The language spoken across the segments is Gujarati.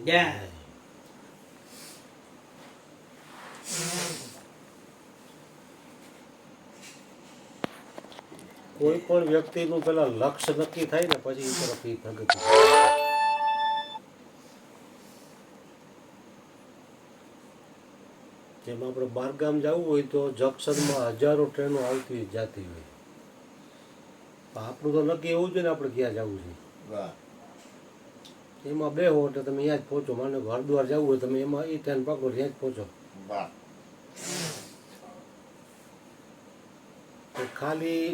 જય કોઈ પણ વ્યક્તિનું પેલા લક્ષ્ય નક્કી થાય ને પછી એ તરફ એ પ્રગતિ થાય. જેમ આપણે બહારગામ જવું હોય તો જંક્શનમાં હજારો ટ્રેનો આવતી જતી હોય, આપણું તો નક્કી એવું છે ને આપણે ક્યાં જવું છે. એમાં બે હો એટલે તમે ત્યાં જ પહોંચો. માનો કે હરિદ્વાર જવું હોય તમે એમાં એ ટ્રેન પકડો ત્યાં જ પહોંચો. ખાલી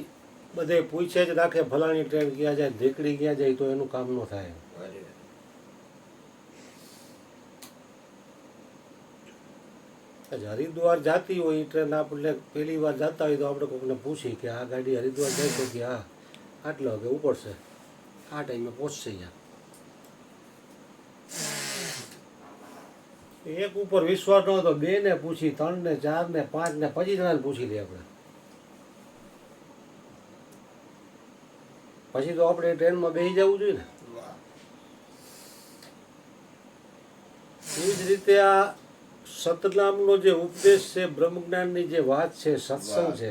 બધે પૂછે જ રાખે ફલાણી ટ્રેન ક્યાં જાય, ધીકડી ક્યાં જાય, તો એનું કામ ન થાય. હરિદ્વાર જાતી હોય એ ટ્રેન આપણે પહેલી વાર જતા હોય તો આપણે કોઈકને પૂછી કે આ ગાડી હરિદ્વાર જાય તો કે હા આટલો વાગે ઉપડશે, આ ટાઈમે પહોંચશે ત્યાં. એક ઉપર વિશ્વાસ ન હતો, બે ને પૂછી, 3 ને 4 ને 5 ને 25 જણાને પૂછી લઈએ આપણે. પછી તો આપણે ટ્રેનમાં બેસી જવું જોઈએ ને. એવી જ રીતે આ સતનામનો જે ઉપદેશ છે, બ્રહ્મજ્ઞાનની જે વાત છે, સત્સંગ છે,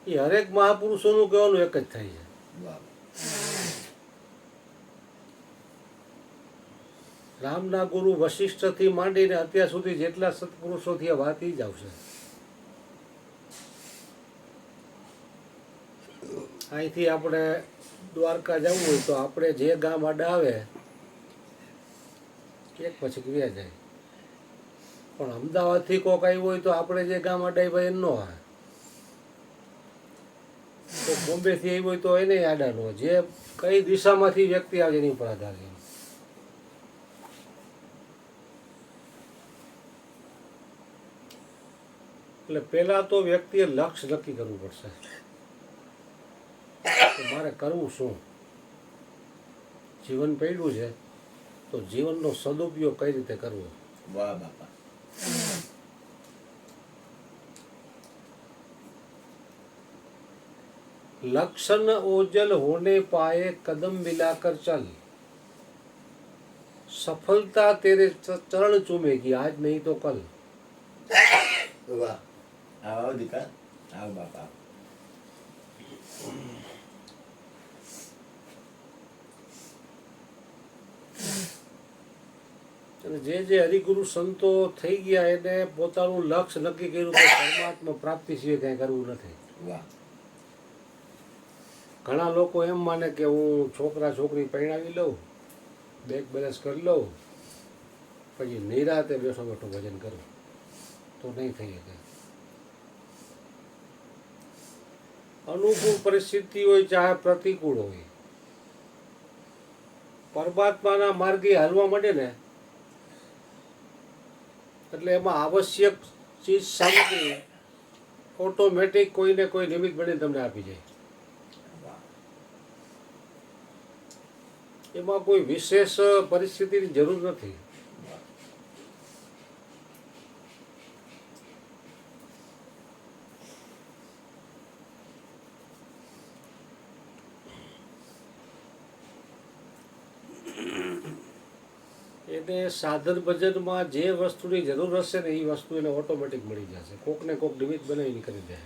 એ હરેક મહાપુરુષોનું કહેવાનું એક જ થાય છે. રામના ગુરુ વશિષ્ઠથી માંડીને અત્યાર સુધી જેટલા સત્પુરુષોથી આ વાત જ આવશે. અહીંથી આપણે દ્વારકા જવું હોય તો આપણે જે ગામ આડા આવે એક પછી ક્રિયા જાય, પણ અમદાવાદથી કોક આવ્યું હોય તો આપણે જે ગામ આડા આવ્યા એ ન આવે. તો બોમ્બેથી આવ્યું હોય તો એને આડા ન હોય. જે કઈ દિશામાંથી વ્યક્તિ આવે એની ઉપર આધાર છે. એટલે પહેલાં તો વ્યક્તિએ લક્ષ્ય નક્કી કરવું પડશે કે મારે કરવું શું. જીવન પડ્યું છે તો જીવનનો સદુપયોગ કઈ રીતે કરવો. વાહ બાપા. लक्षण ओजल होने पाए कदम मिलाकर चल, सफलता तेरे चरण चूमेगी आज नहीं तो कल. વાહ. આવો દીકા, આવો બાપા. જે જે હરિગુરુ સંતો થઈ ગયા એને પોતાનું લક્ષ્ય નક્કી કર્યું કે પરમાત્મા પ્રાપ્તિ સિવાય કંઈ કરવું નથી. વાહ. ઘણા લોકો એમ માને કે હું છોકરા છોકરી પરણાવી લઉં, બેગ બેલેન્સ કરી લઉં, પછી નિરાતે બેઠો બેઠો ભજન કરું, તો નહીં થઈ શકે. અનુકૂળ પરિસ્થિતિ હોય ચાહે પ્રતિકૂળ હોય, પરમાત્માના માર્ગે હાલવા માંડે ને એટલે એમાં આવશ્યક ચીજ સામગ્રી ઓટોમેટિક કોઈને કોઈ નિમિત્ત બની તમને આપી જાય. એમાં કોઈ વિશેષ પરિસ્થિતિની જરૂર નથી. એને સાધન ભજનમાં જે વસ્તુની જરૂર હશે ને એ વસ્તુ એને ઓટોમેટિક મળી જશે. કોકને કોક નિમિત્ત બનાવીને કરી દે.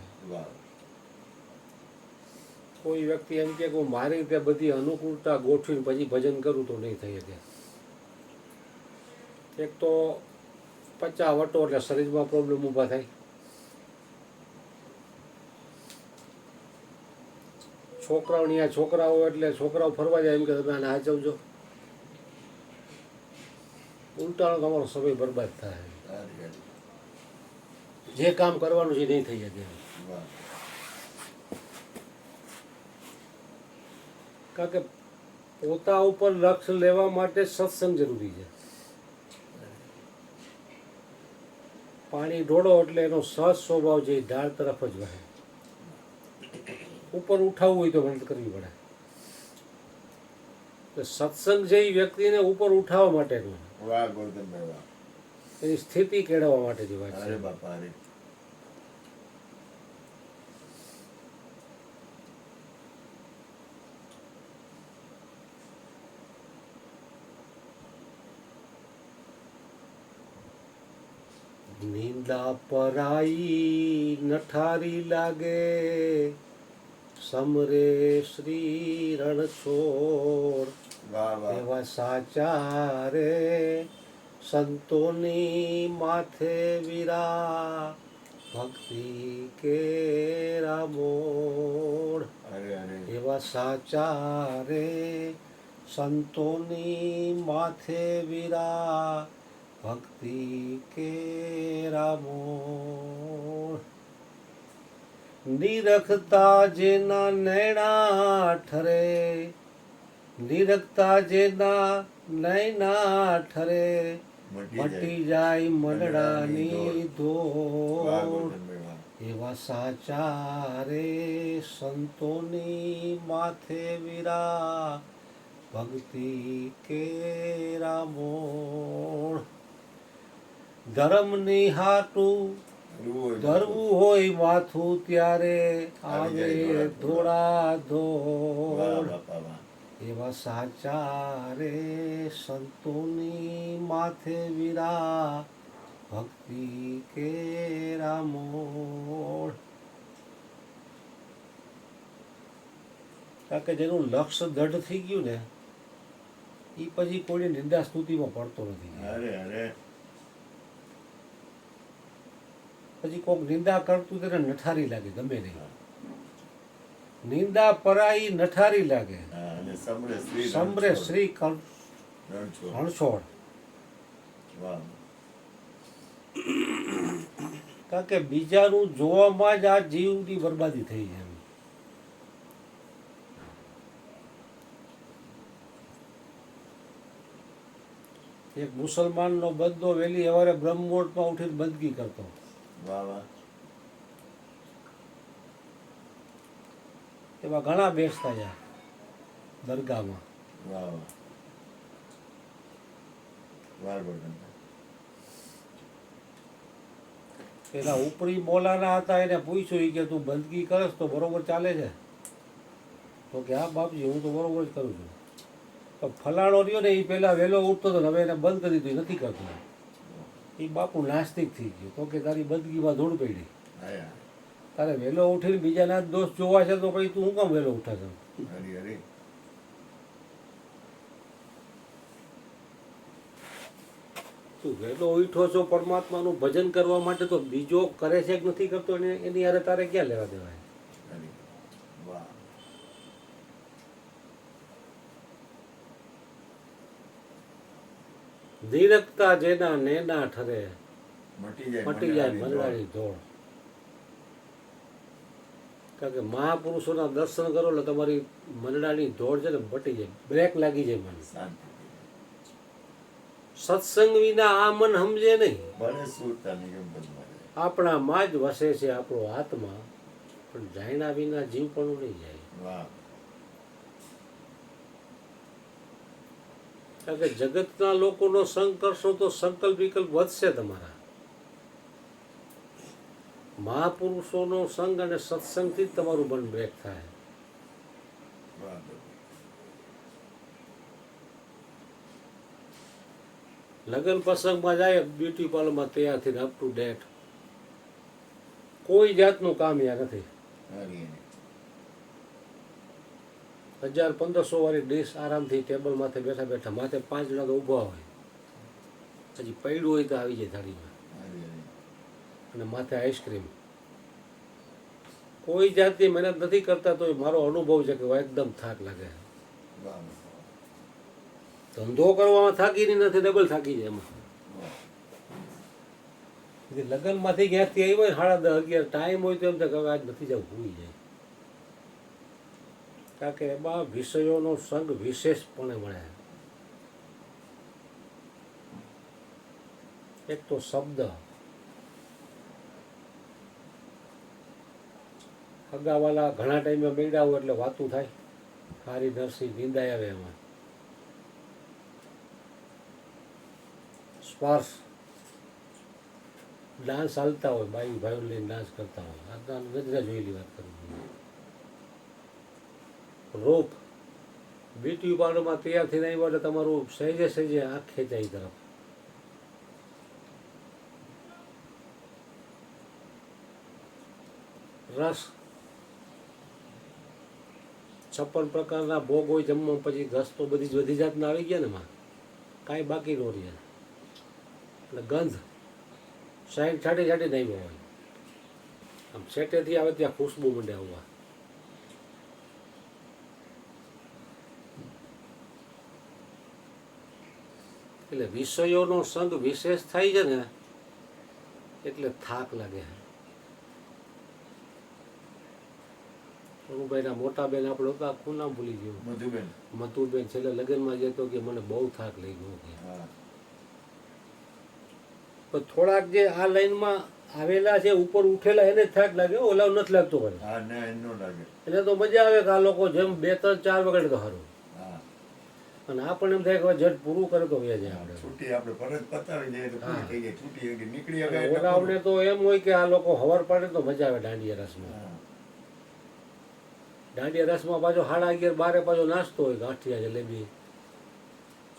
કોઈ વ્યક્તિ એમ કે હું મારી રીતે બધી અનુકૂળતા ગોઠવીને પછી ભજન કરું તો નહીં થઈ શકે. એક તો 50 વટો એટલે શરીરમાં પ્રોબ્લેમ ઊભા થાય. છોકરાઓની આ છોકરાઓ એટલે છોકરાઓ ફરવા જાય એમ કે તમે આને હાચવજો, ઉલટાનો તમારો સમય બરબાદ થાય. જે કામ કરવાનું છે નહીં થઈ શકે. કારણ કે પોતા ઉપર લક્ષ્ય લેવા માટે સત્સંગ જરૂરી છે. પાણી ઢોળો એટલે એનો સહજ સ્વભાવ છે ઢાળ તરફ જ વહે. ઉપર ઉઠાવવું હોય તો મહેનત કરવી પડે. સત્સંગ છે એ વ્યક્તિને ઉપર ઉઠાવવા માટેનું, વાહ ગોરધનભાઈ વાહ. એની સ્થિતિ કેળવવા માટેની વાત છે. અરે બાપા અરે. નિંદા પરાઈ નઠારી લાગે, સમરે શ્રી રણછોડ. વાહ વાહ એવા સાચા રે સંતોની માથે વીરા, ભક્તિ કેરા મોડ. અરે અરે એવા સાચા રે સંતોની માથે વીરા, ભક્તિ કેરા મોડ. નિરખતા જેના નૈણા ઠરે, નિરખતા જેના નૈના ઠરે, મટી જાય મનડાની વાહ ધોળ. ગોરધનભાઈ વાહ. એવા સાચા રે સંતોની માથે વીરા, ભક્તિ કેરા મોળ. ધર્મની હાટું ધરવું હોય માથું ત્યારે આવે ધોળા વાહ ધોળ. બાપા વાહ. એવા સાચા રે સંતોની માથે વીરા, ભક્તિ કેરા મોળ. કારણ કે જેનું લક્ષ્ય દઢ થઈ ગયું ને, એ પછી કોઈ નિંદા સ્તુતિમાં પડતો નથી. અરે અરે પછી કોઈક નિંદા કરતું તેને નઠારી લાગે, ગમે નહીં. નિંદા પરાઈ નઠારી લાગે, હા, અને સમરે શ્રી સમરે રણછોડ. શ્રી રણછોડ. રણછોડ. વાહ કારણ કે બીજાનું જોવામાં જ આ જીવની બરબાદી થઈ છે. એક મુસલમાનનો બંદો વહેલી સવારે બ્રહ્મ મુહૂર્તમાં ઉઠીને બંદગી કરતો. વાહ વાહ એવા ઘણા બેસતા યા દરગાહમાં. વાહ વાહ વાહ ગોરધનભાઈ. પેલા ઉપરી મોલાના હતા, એને પૂછ્યું કે તું બંદગી કરસ તો બરોબર ચાલે છે? તો કે હા બાપજી, હું તો બરોબર જ કરું છું. તો ફલાણો રહ્યો ને, એ પહેલાં વહેલો ઉઠતો હતો, હવે એને બંધ કરી દીધું, નથી કરતો. એ બાપુ નાસ્તિક થઈ ગયો. તો કે તારી બંદગીમાં ધૂળ પડી. આયા તારે વહેલો ઉઠીને બીજાના જ દોષ જોવા છે, તો પછી તું શું કામ વહેલો ઉઠા છે? હરી હરી તું વહેલો ઉઠો છો પરમાત્માનું ભજન કરવા માટે, તો બીજો કરે છે કે નથી કરતો એની હારે તારે ક્યાં લેવા દેવાય? હરી વાહ ધીરકતા જેના નેના ઠરે, મટી જાય મટી જાય મંડળાની મંડળાની ધોળ. કારણ કે મહાપુરુષોના દર્શન કરો એટલે તમારી મંડળાની ધોળ છે ને મટી જાય, બ્રેક લાગી જાય મન. શાંતિ સત્સંગ વિના આ મન સમજે નહીં. ભલે સુરતા નિગમ બનવા આપણામાં જ વસે છે આપણો આત્મા, પણ જાણ્યા વિના જીવ પણ નહીં જાય. વાહ કારણ કે જગતના લોકોનો સંગ કરશો તો સંકલ્પ વિકલ્પ વધશે તમારા. મહાપુરુષોનો સંગ અને સત્સંગથી જ તમારું મન બ્રેક થાય. વાહ લગ્ન પ્રસંગમાં જાય, બ્યુટી પાર્લરમાં તૈયાર થઈને અપ ટુ ડેટ, કોઈ જાતનું કામ યા નથી. હરી 1500 વાળી ડીશ આરામથી ટેબલ માથે બેઠા બેઠા, માથે 5 જણા તો ઊભા હોય, પછી પૈડું હોય તો આવી જાય થાળીમાં, હરી હરી અને માથે આઈસ્ક્રીમ. કોઈ જાતની મહેનત નથી કરતા, તો મારો અનુભવ છે કે એકદમ થાક લાગે. વાહ ધંધો કરવામાં થાકી નથી, ડબલ થાકી જાય એમાં. લગ્નમાંથી ક્યાંકથી આવી હોય 10:30-11 ટાઈમ હોય તો એમ થાય કે આજ નથી જવું, ભૂલી જાય. કારણ કે એમાં વિષયોનો સંગ વિશેષપણે મળે. એક તો શબ્દ, અગાવાલા ઘણા ટાઈમે મળ્યા હોય એટલે વાતું થાય, સારી નરસી નિંદાય આવે એમાં. સ્પર્શ, ડાન્સ હાલતા હોય, બાઈ ભાઈઓ લઈને ડાન્સ કરતા હોય, આજના નજરે જોયેલી વાત કરું. રૂપ, બ્યુટી પાર્લરમાં તૈયાર થઈને આવ્યો એટલે તમારું સહેજે સહેજે આંખ ખેંચાઈ તરફ. રસ 56 પ્રકારના ભોગ હોય જમવા, પછી રસ તો બધી જ બધી જાતના આવી ગયા ને એમાં, કાંઈ બાકી ન રહે. એટલે ગંધ સાઈડ છાંટી છાંટીને આવ્યો હોય, આમ સેટેથી આવે ત્યાં ખુશ્બુ મંડે આવવા. એટલે વિષયોનો સંગ વિશેષ થાય છે ને એટલે થાક લાગે. ભાઈના મોટા બેન આપણે હતા, આખું નામ ભૂલી ગયું, મધુબેન. મધુબેન છેલ્લે લગ્નમાં જતો કે મને બહુ થાક લઈ ગયો કે. હા. પણ થોડાક જે આ લાઈનમાં આવેલા છે ઉપર ઉઠેલા એને જ થાક લાગે, ઓલા નથી લાગતો મને. હા, ના એનો લાગે. એને તો મજા આવે કે આ લોકો જેમ 2 3 4 વગડે તો સારું. હા. અને આપણને એમ થાય કે જટ પૂરું કરે તો વ્યા જાય આપણે. છૂટી આપણે ફરજ પતાવી દઈએ તો પૂરી થઈ જાય. છૂટી એવી નીકળી અને આવે. ઓલાઓને તો એમ હોય કે આ લોકો હવાર પાડે તો મજા આવે દાંડિયા રસમાં. હા. દાંડિયા રસમાં પાછો 11:30 12 પાછો નાસ્તો હોય, ગાંઠિયા, જલેબી,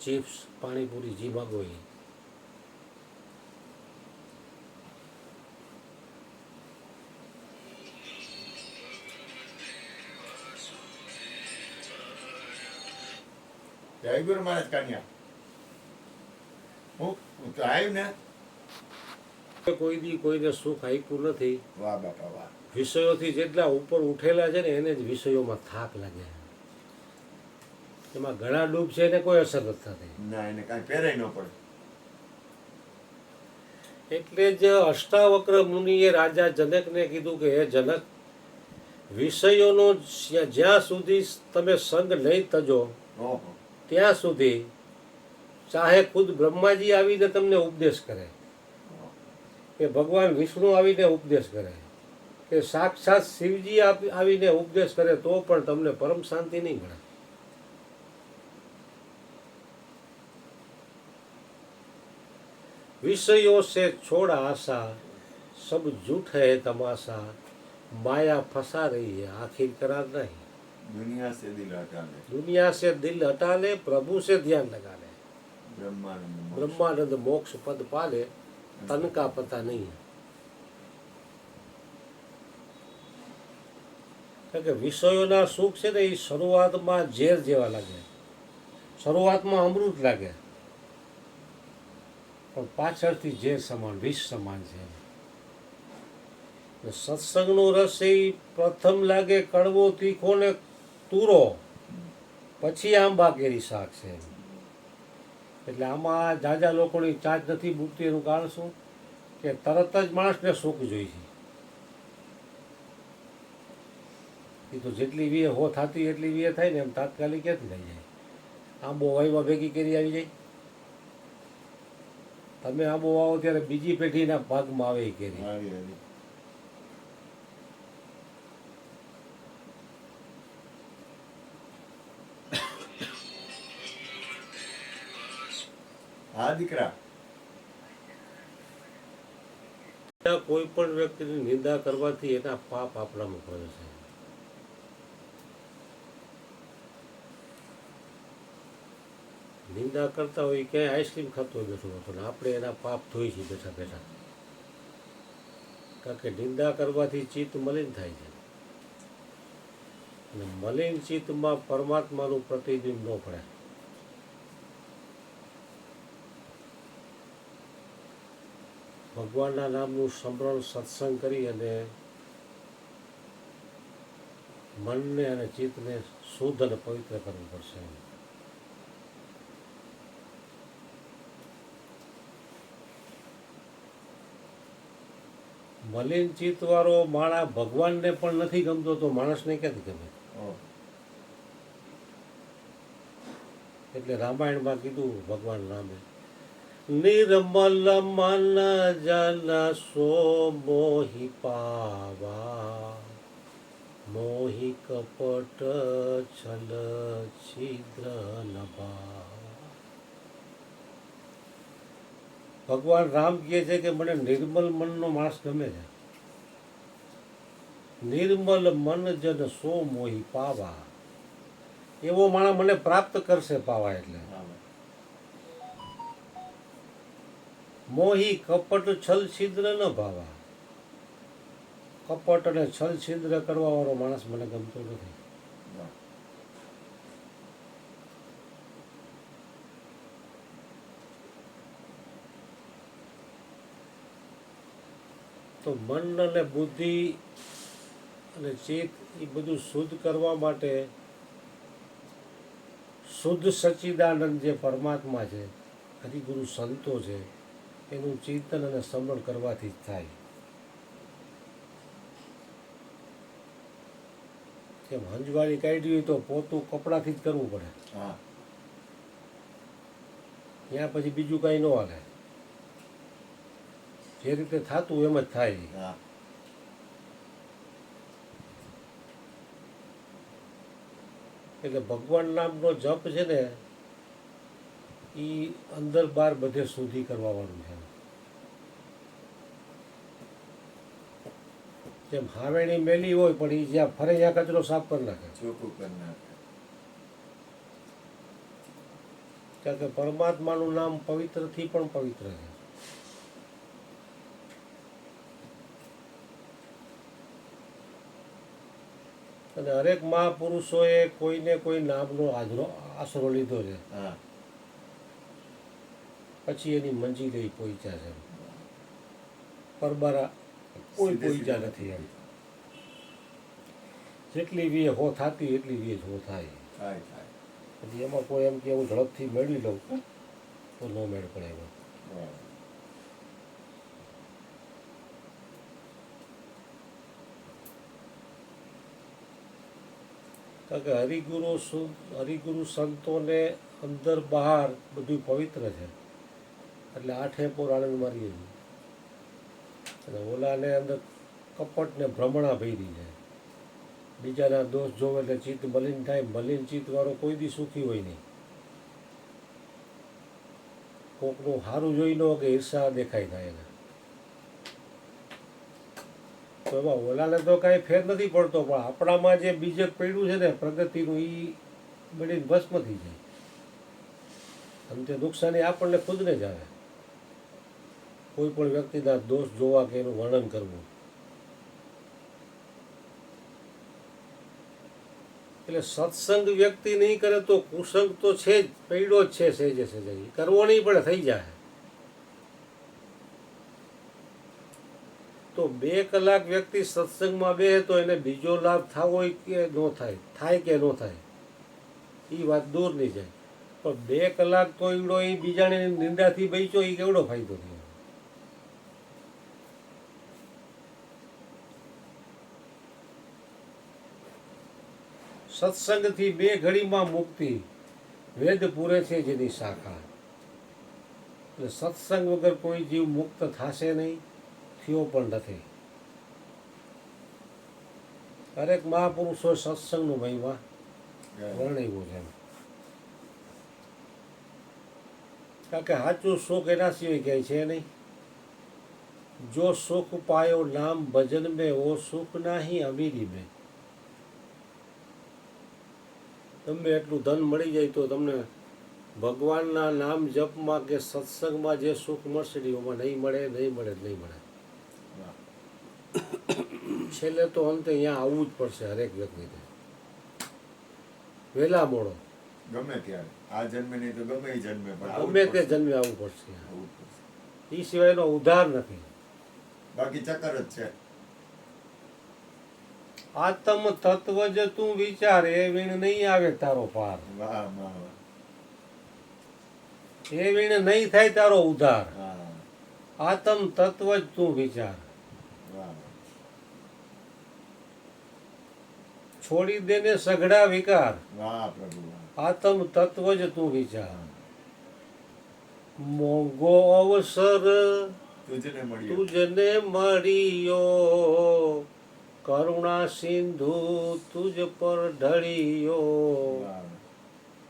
ચિપ્સ, પાણીપુરી, જી માગો એ. જય ગુરુ મહારાજ કન્યા. હું તો આવ્યું ને. કોઈ દી કોઈને સુખ આપ્યું નથી. વાહ બાપા વાહ. વિષયોથી જેટલા ઉપર ઉઠેલા છે ને એને જ વિષયોમાં થાક લાગે. એમાં ઘણા ડૂબ છે એને કોઈ અસર નથી થતી. ના એને કાંઈ પહેરાય ન પડે. એટલે જ અષ્ટાવક્ર મુનિએ રાજા જનકને કીધું કે હે જનક, વિષયોનો જ્યાં સુધી તમે સંગ નહીં તજો ઓહો. ત્યાં સુધી ચાહે ખુદ બ્રહ્માજી આવીને તમને ઉપદેશ કરે, કે ભગવાન વિષ્ણુ આવીને ઉપદેશ કરે, કે સાક્ષાત શિવજી આવીને ઉપદેશ કરે તો પણ તમને પરમ શાંતિ નહીં મળે. विषयों से छोड़ा आशा, सब झूठ है तमाशा, माया फंसा रही है आखिर करार नहीं. दुनिया से दिल हटा ले. दुनिया से दिल हटा ले, प्रभु से ध्यान लगा ले. ब्रह्मानंद मोक्ष पद पाले, तन का पता नहीं है. કારણ કે વિષયોના સુખ છે ને એ શરૂઆતમાં ઝેર જેવા લાગે, શરૂઆતમાં અમૃત લાગે, પણ પાછળથી ઝેર સમાન, વિષ સમાન છે. સત્સંગનો રસ એ પ્રથમ લાગે કડવો, તીખો ને તુરો, પછી આંબા કેરી શાક છે. એટલે આમાં જાજા લોકોની ચાંચ નથી બુકતી. એનું કારણ શું કે તરત જ માણસને સુખ જોઈએ છે. એ તો જેટલી વીએ હો થતી એટલી વીએ થાય ને, એમ તાત્કાલિક ક્યાંથી થઈ જાય. આંબો વાયમાં ભેગી કેરી આવી જાય. તમે આંબો વાવો ત્યારે બીજી પેઢીના ભાગમાં આવે એ કેરી. હા દીકરા. કોઈ પણ વ્યક્તિની નિંદા કરવાથી એના પાપ આપણામાં પડે છે. નિંદા કરતા હોય ક્યાંય આઈસ્ક્રીમ ખાતો હોય બેઠો બેઠો, ને આપણે એના પાપ ધોઈ છીએ બેઠા બેઠા. કારણ કે નિંદા કરવાથી ચિત્ત મલિન થાય છે, અને મલિન ચિત્તમાં પરમાત્માનું પ્રતિબિંબ ન પડે. ભગવાનના નામનું સ્મરણ સત્સંગ કરી અને મનને અને ચિત્તને શુદ્ધ અને પવિત્ર કરવું પડશે. મલિન ચિત્ત વાળો માણસ ભગવાનને પણ નથી ગમતો તો માણસને ક્યાંથી ગમે? એટલે રામાયણમાં કીધું ભગવાન રામે, નિર્મલ મન જન સો મોહી પાવા, મોહી કપટ છલ છિદ્ર નભા. ભગવાન રામ કહે છે કે મને નિર્મલ મનનો માણસ ગમે છે. નિર્મલ મન જન સો મોહી પાવા, એવો માણસ મને પ્રાપ્ત કરશે પાવા. એટલે મોહી કપટ છલ છિદ્ર ન ભાવા, કપટ અને છલ છિદ્ર કરવાવાળો માણસ મને ગમતો નથી. વાહ. તો મન અને બુદ્ધિ અને ચિત્ત એ બધું શુદ્ધ કરવા માટે શુદ્ધ સચ્ચિદાનંદ જે પરમાત્મા છે, હરિગુરુ સંતો છે, એનું ચિંતન અને સ્મરણ કરવાથી જ થાય. કેમ હંજવાળી કાઢી હોય તો પોતું કપડાથી જ કરવું પડે, હા. ત્યાં પછી બીજું કાંઈ ન હાલે. જે રીતે થતું એમ જ થાય. હા. એટલે ભગવાન નામનો જપ છે ને એ અંદર બહાર બધે સુધી કરવા વાળું છે. જેમ હાવેણી મેલી હોય પણ એ જ્યાં ફરે ત્યાં કચરો સાફ કરી નાખે. ચોખ્ખું કરી નાખે. કારણ કે પરમાત્માનું નામ પવિત્રથી પણ પવિત્ર છે. અને હરેક મહાપુરુષોએ કોઈને કોઈ નામનો આશરો લીધો છે, હા. પછી એની મંજિલે પહોંચ્યા છે. પરબારા કોઈ પહોંચ્યા નથી એમ. જેટલી વીએ હો થતી એટલી વીએ જ હો થાય. થાય થાય. પછી એમાં કોઈ એમ કે હું ઝડપથી મેળવી લઉં તો ન મેળ પડે એમાં. વાહ. કારણ કે હરિગુરુ સંતોને અંદર બહાર બધું પવિત્ર છે. એટલે આઠે પોર આનંદમાં રહીએ છીએ. અને ઓલાને અંદર કપટ ને ભ્રમણા ભરી છે. બીજાના દોષ જોવે એટલે ચિત્ત મલિન થાય. મલિન ચિત્ત વાળો કોઈ દી સુખી હોય નહીં. કોકનું સારું જોઈ ન કે ઈર્ષા દેખાય થાય એને. તો એમાં ઓલાને તો કાંઈ ફેર નથી પડતો, પણ આપણામાં જે બીજક પડ્યું છે ને પ્રગતિનું, એ બળીને ભસ્મ થઈ જાય. અને તે નુકસાની આપણને ખુદને જ આવે. કોઈ પણ વ્યક્તિના દોષ જોવા કે એનું વર્ણન કરવું. એટલે સત્સંગ વ્યક્તિ નહીં કરે તો કુસંગ તો છે જ, પડ્યો જ છે સહેજે સહેજે. કરવો નહીં પડે, થઈ જાય. તો 2 કલાક વ્યક્તિ સત્સંગમાં બેસે તો એને બીજો લાભ થવો કે ન થાય, થાય કે ન થાય, એ વાત દૂર નહીં જાય. પણ 2 કલાક તો એવડો એ બીજાની નિંદાથી બચ્યો, એ કેવડો ફાયદો થયો. સત્સંગથી 2 ઘડીમાં મુક્તિ, વેદ પૂરે છે જેની શાખા. એટલે સત્સંગ વગર કોઈ જીવ મુક્ત થશે નહીં, થયો પણ નથી. દરેક મહાપુરુષો સત્સંગનું મહિમા વર્ણવ્યું છે. કારણ કે સાચું સુખ એના સિવાય ક્યાંય છે નહીં. જો સુખ પાયો નામ ભજન મેં, ઓ સુખ નાહી અમીરી મેં. તમને એટલું ધન મળી જાય તો તમને ભગવાનના નામ જપમાં કે સત્સંગમાં જે સુખ મળશે એમાં નહીં મળે, નહીં મળે, નહીં મળે. છેલ્લે તો અંતે અહીંયા આવવું જ પડશે હરેક વ્યક્તિને, વહેલા મોડો. ગમે ત્યારે, આ જન્મે નહીં તો ગમે એ જન્મે, પણ ગમે તે જન્મે આવવું પડશે. એ સિવાયનો ઉદ્ધાર નથી. બાકી ચક્કર જ છે. આત્મ તત્વ જ તું વિચાર, એ વીણ નહીં આવે તારો પાર. વાહ વાહ વાહ. એ વીણ નહીં થાય તારો ઉદ્ધાર. હા. આત્મ તત્વ જ તું વિચાર. વાહ. છોડી દેને સઘળા વિકાર, વાહ પ્રભુ વાહ. આત્મ તત્વ જ તું વિચાર. મોંઘો અવસર તુજને મળ્યો. તુજને મળ્યો, કરુણા સિંધુ તુજ પર ઢળ્યો. વાહ.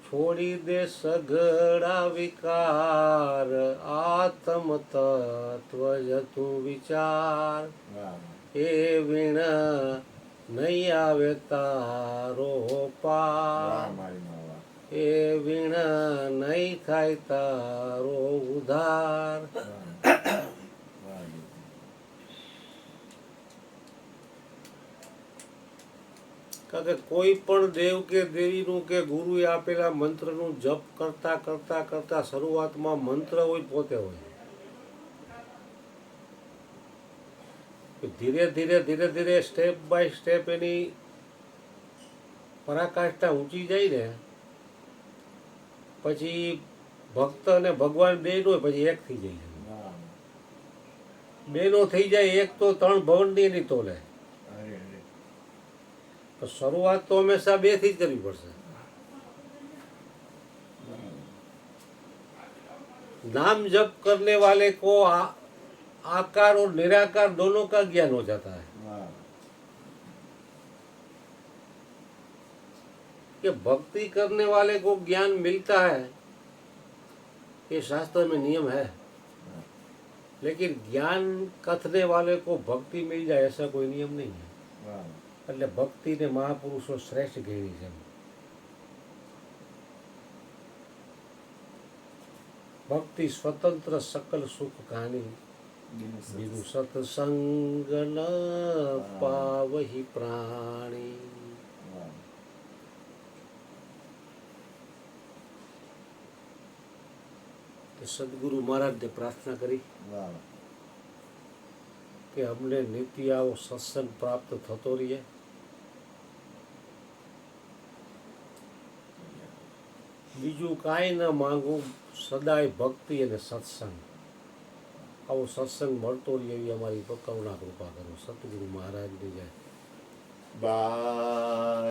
છોડી દે સઘળા વિકાર, આત્મ તત્વ જ તું વિચાર. વાહ. એ વીણ નહીં આવે તારો પાર, વાહ મારી માં વાહ. એ વીણ નહીં થાય તારો ઉદ્ધાર. વાહ. વાહ. કારણ કે કોઈ પણ દેવ કે દેવીનું કે ગુરુએ આપેલા મંત્રનું જપ કરતા કરતા કરતા શરૂઆતમાં મંત્ર હોય પોતે હોય. ધીરે ધીરે ધીરે ધીરે સ્ટેપ બાય સ્ટેપ એની પરાકાષ્ઠા ઊંચી જાય ને પછી ભક્ત અને ભગવાન બે નો પછી એક થઈ જાય. વાહ. બે નો થઈ જાય એક તો ત્રણ ભવનની નહીં તોલે. અરે અરે. તો શરૂઆત તો હંમેશા બે થી જ કરવી પડશે. नाम जप करने वाले को आकार और निराकार दोनों का ज्ञान हो जाता है. વાહ. कि भक्ति करने वाले को ज्ञान मिलता है ये शास्त्र में नियम है, लेकिन ज्ञान कथने वाले को भक्ति मिल जाए ऐसा कोई नियम नहीं है. વાહ. એટલે ભક્તિને મહાપુરુષો શ્રેષ્ઠ કહેવી છે. ભક્તિ સ્વતંત્ર સકલ સુખ કહાની बिनु सत्संग न पावहि प्राणी. વાહ. तो सदगुरु महाराज ने प्रार्थना करी વાહ. कि हमने नित्य આવો સત્સંગ પ્રાપ્ત થતો રહીએ. બીજું કાંઈ ન માંગું, સદાય ભક્તિ અને સત્સંગ આવો સત્સંગ મળતો રહે એવી અમારી કરુણા કૃપા કરો. સતગુરુ મહારાજની જય. બા